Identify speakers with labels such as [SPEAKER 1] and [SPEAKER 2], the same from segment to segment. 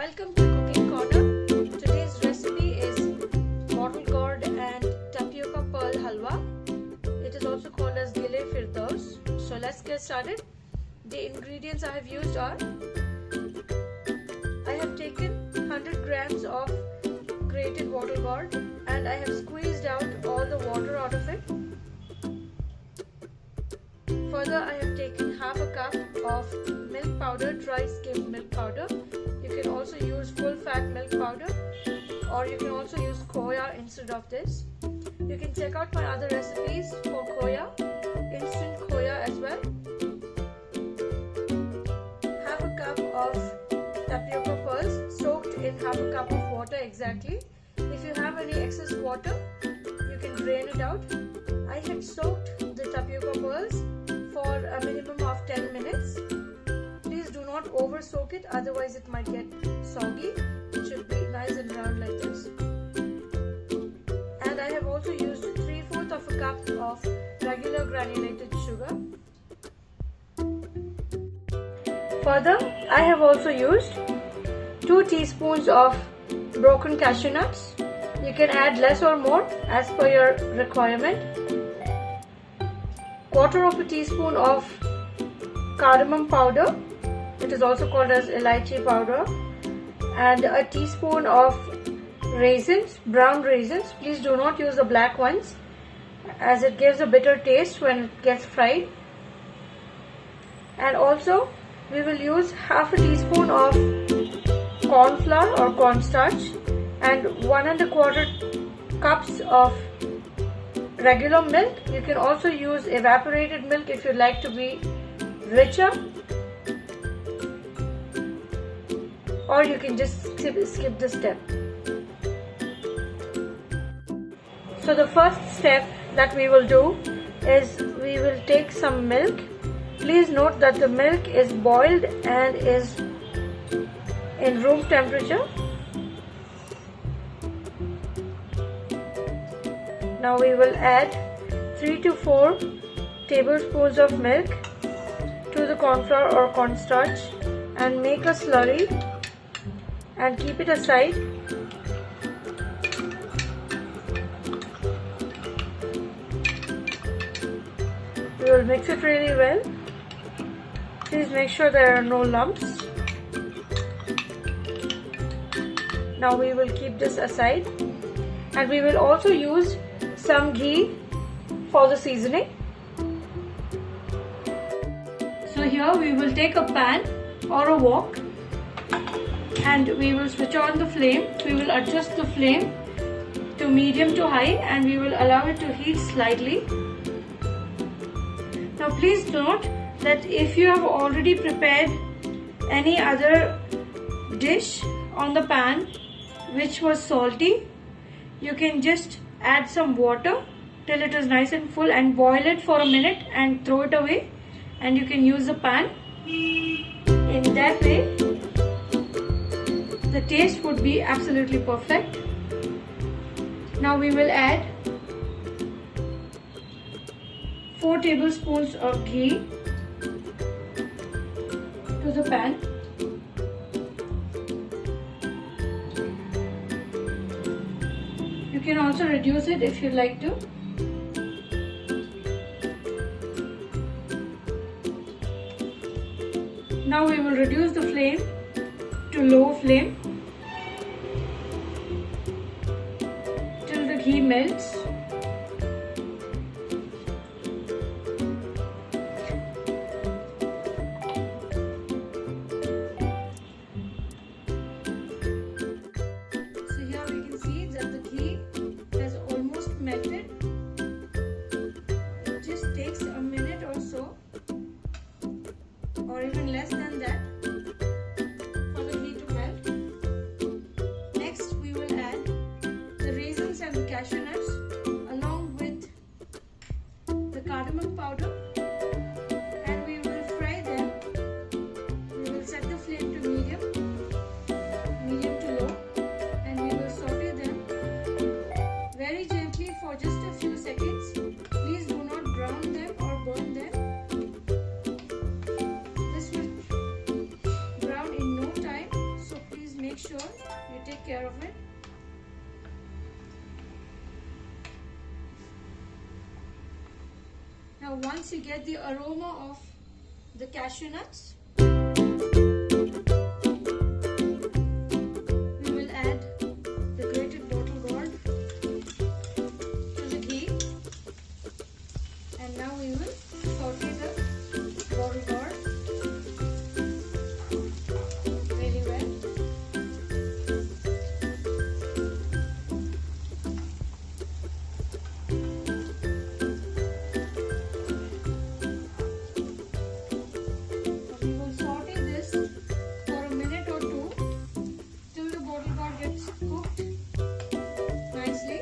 [SPEAKER 1] Welcome to Cooking Corner. Today's recipe is bottle gourd and tapioca pearl halwa. It is also called as Gile Firdaus. So let's get started. The ingredients I have used are: I have taken 100 grams of grated bottle gourd and I have squeezed out all the water out of it. Further, I have taken half a cup of milk powder, dry skimmed milk powder. You can also use full fat milk powder, or you can also use khoya instead of this. You can check out my other recipes for khoya, instant khoya as well. Half a cup of tapioca pearls soaked in half a cup of water exactly. If you have any excess water, you can drain it out. I had soaked the tapioca pearls for a minimum of 10 minutes. Please do not over soak it, otherwise it might get soggy. It should be nice and round like this. And I have also used 3/4 of a cup of regular granulated sugar. Further, I have also used 2 teaspoons of broken cashew nuts. You can add less or more as per your requirement. 1/4 of a teaspoon of cardamom powder, it is also called as elaichi powder, and a teaspoon of raisins, brown raisins. Please do not use the black ones as it gives a bitter taste when it gets fried. And also we will use half a teaspoon of corn flour or cornstarch and 1 1/4 cups of regular milk. You can also use evaporated milk if you like to be richer, or you can just skip this step. So the first step that we will do is we will take some milk. Please note that the milk is boiled and is in room temperature. Now we will add 3 to 4 tablespoons of milk to the corn flour or cornstarch and make a slurry and keep it aside. We will mix it really well. Please make sure there are no lumps. Now we will keep this aside, and we will also use some ghee for the seasoning. So here we will take a pan or a wok and we will switch on the flame. We will adjust the flame to medium to high and we will allow it to heat slightly. Now please note that if you have already prepared any other dish on the pan which was salty, you can just add some water till it is nice and full and boil it for a minute and throw it away, and you can use the pan. In that way the taste would be absolutely perfect. Now we will add 4 tablespoons of ghee to the pan. You can also reduce it if you like to. Now we will reduce the flame to low flame till the ghee melts. So here we can see that the ghee has almost melted. It just takes a minute or so, or even less than that, for the ghee to melt. Next we will add the raisins and the cashew nuts. make sure you take care of it. Now once you get the aroma of the cashew nuts, we will add the grated bottle gourd to the ghee, and now we will saute the bottle gourd really well. We will saute this for a minute or two till the bottle gourd gets cooked nicely.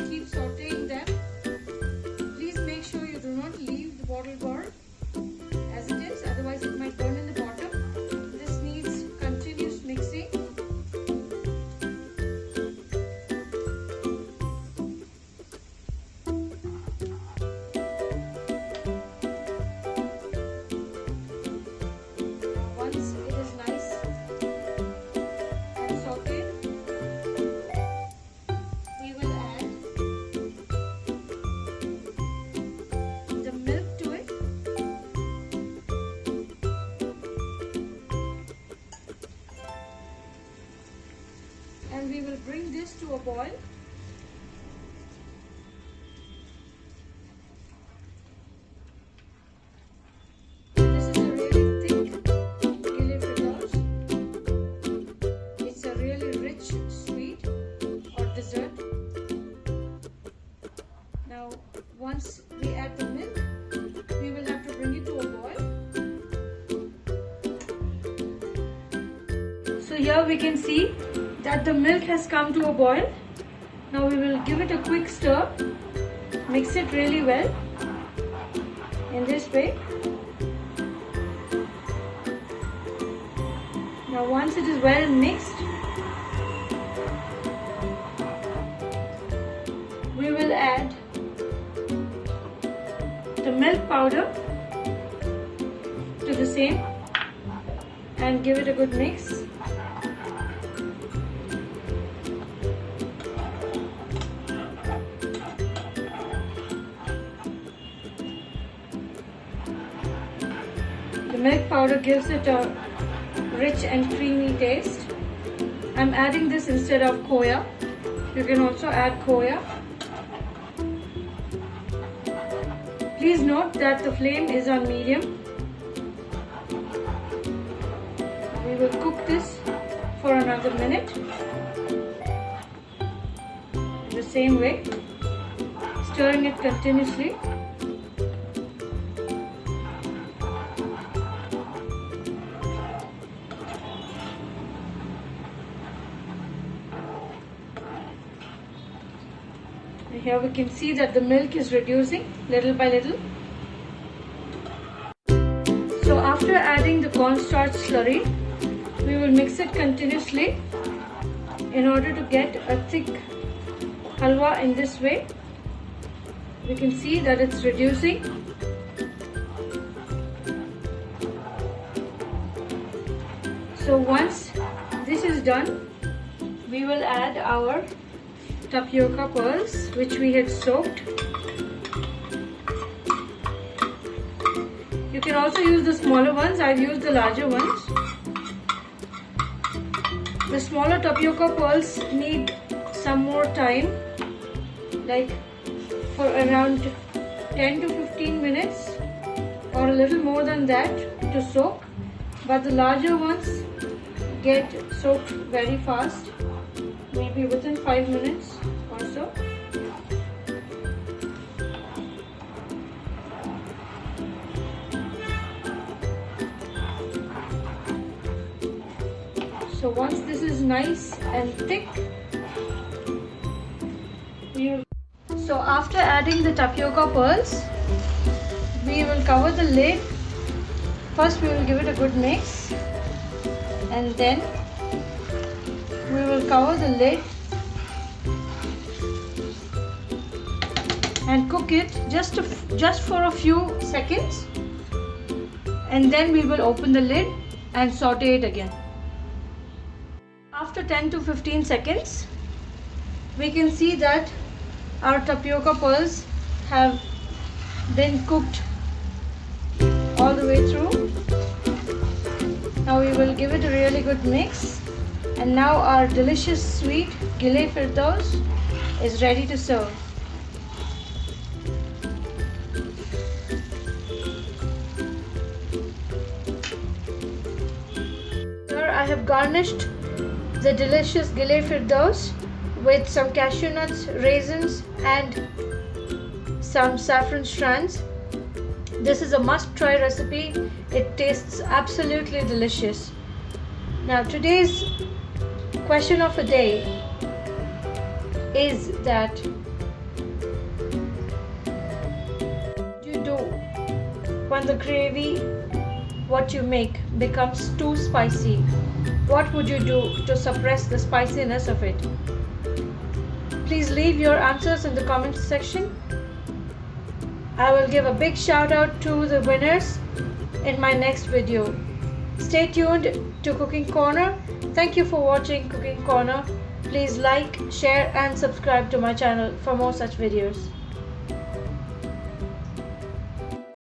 [SPEAKER 1] Keep sauteing them. Please make sure you do not leave the bottle gourd as it is, otherwise it might burn in the bottom. This needs continuous mixing. Once it is nice and sauteed, we will add the milk to it. And we will bring this to a boil. This is a really thick Gile Firdaus. It's a really rich sweet or dessert. Now once we add the milk, we will have to bring it to a boil. So here we can see that the milk has come to a boil. Now we will give it a quick stir, mix it really well in this way. Now once it is well mixed, we will add the milk powder to the same and give it a good mix. The milk powder gives it a rich and creamy taste. I'm adding this instead of khoya. You can also add khoya. Please note that the flame is on medium. We will cook this for another minute the same way, stirring it continuously. Here we can see that the milk is reducing little by little. So after adding the cornstarch slurry, we will mix it continuously in order to get a thick halwa in this way. We can see that it's reducing. So once this is done, we will add our tapioca pearls which we had soaked. You can also use the smaller ones. I've used the larger ones. The smaller tapioca pearls need some more time, like for around 10 to 15 minutes or a little more than that to soak, but the larger ones get soaked very fast, maybe within 5 minutes or so. So once this is nice and thick, so after adding the tapioca pearls, we will cover the lid. First we will give it a good mix. and then we will cover the lid and cook it just for a few seconds, and then we will open the lid and saute it again. After 10 to 15 seconds, we can see that our tapioca pearls have been cooked all the way through. Now we will give it a really good mix, and now our delicious sweet Gile Firdaus is ready to serve. Here I have garnished the delicious Gile Firdaus with some cashew nuts, raisins and some saffron strands. This is a must-try recipe. It tastes absolutely delicious. Now today's question of the day is that what do you do when the gravy what you make becomes too spicy? What would you do to suppress the spiciness of it? Please leave your answers in the comments section. I will give a big shout out to the winners in my next video. Stay tuned to Cooking Corner. Thank you for watching Cooking Corner. Please like, share and subscribe to my channel for more such videos.